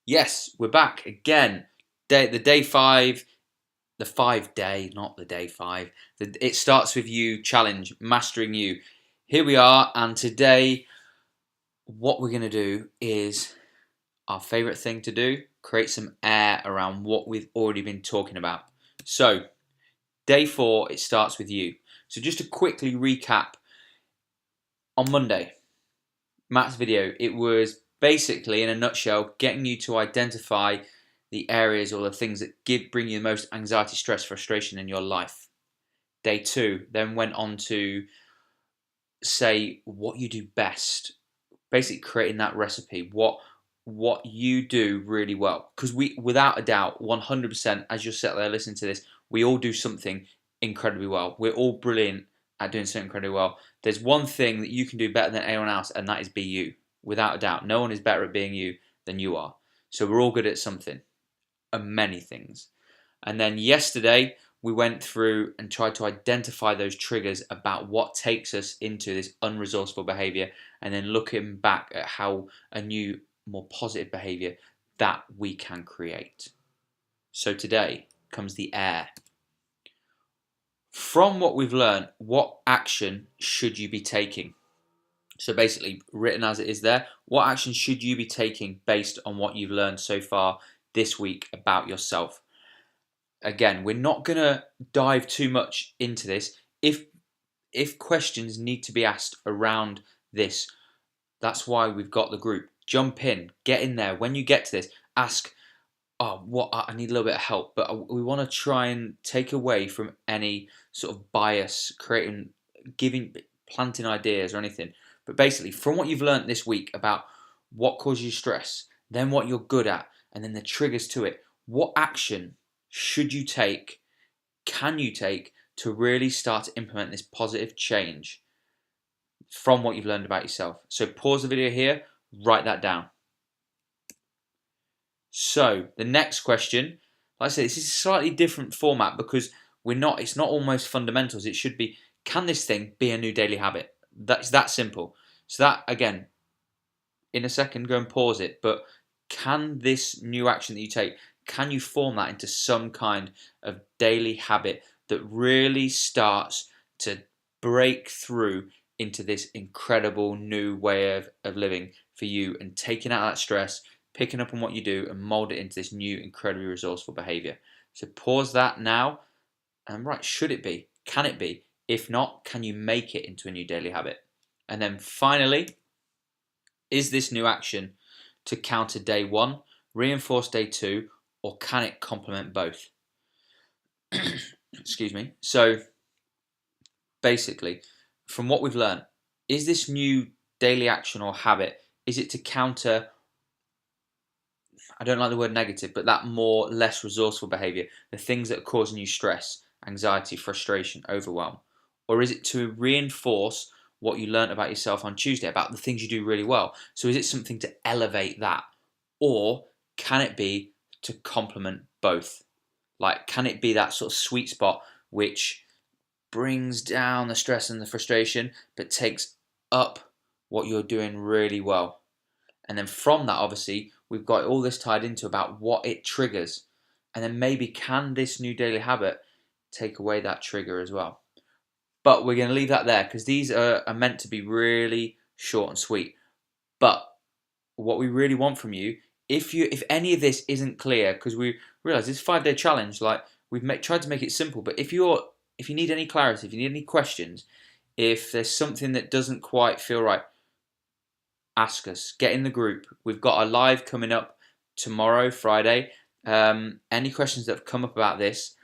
Yes, we're back again. The day five, the 5 day, not the day five. It starts with you challenge, mastering you. Here we are, and today, what we're going to do is our favorite thing to do: create some air around what we've already been talking about. So, day four, it starts with you. So, just to quickly recap, on Monday, Matt's video, it was basically, in a nutshell, getting you to identify the areas or the things that bring you the most anxiety, stress, frustration in your life. Day two then went on to say what you do best, basically creating that recipe, what you do really well. Because we, without a doubt, 100%, as you're sat there listening to this, we all do something incredibly well. We're all brilliant at doing something incredibly well. There's one thing that you can do better than anyone else, and that is be you. Without a doubt, no one is better at being you than you are. So we're all good at something, and many things. And then yesterday, we went through and tried to identify those triggers about what takes us into this unresourceful behavior, and then looking back at how a new, more positive behavior that we can create. So today comes the air. From what we've learned, what action should you be taking? So basically, written as it is there, what action should you be taking based on what you've learned so far this week about yourself? Again, we're not going to dive too much into this. If questions need to be asked around this, that's why we've got the group. Jump in, get in there. When you get to this, ask, oh, what, I need a little bit of help. But we want to try and take away from any sort of bias, planting ideas or anything. But basically, from what you've learned this week about what causes you stress, then what you're good at, and then the triggers to it, what action should you take, can you take to really start to implement this positive change from what you've learned about yourself? So pause the video here, write that down. So the next question, like I say, this is a slightly different format because it's not almost fundamentals. It should be, can this thing be a new daily habit? That's that simple. So that, again, in a second, go and pause it. But can this new action that you take, can you form that into some kind of daily habit that really starts to break through into this incredible new way of living for you, and taking out that stress, picking up on what you do, and mold it into this new incredibly resourceful behavior? So pause that now, and right, should it be? Can it be? If not, can you make it into a new daily habit? And then finally, is this new action to counter day one, reinforce day two, or can it complement both? Excuse me. So basically, from what we've learned, is this new daily action or habit, is it to counter, I don't like the word negative, but that more less resourceful behavior, the things that are causing you stress, anxiety, frustration, overwhelm? Or is it to reinforce what you learned about yourself on Tuesday, about the things you do really well? So is it something to elevate that? Or can it be to complement both? Like, can it be that sort of sweet spot which brings down the stress and the frustration, but takes up what you're doing really well? And then from that, obviously, we've got all this tied into about what it triggers. And then maybe, can this new daily habit take away that trigger as well? But we're going to leave that there because these are meant to be really short and sweet. But what we really want from you, if any of this isn't clear, because we realize this 5 day challenge, like tried to make it simple, but if you need any clarity, if you need any questions, if there's something that doesn't quite feel right, ask us. Get in the group. We've got a live coming up tomorrow, Friday. Any questions that have come up about this,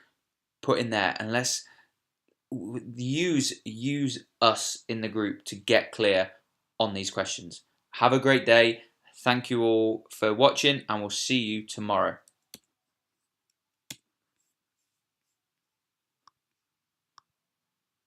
put in there, and let's use us in the group to get clear on these questions. Have a great day. Thank you all for watching, and we'll see you tomorrow.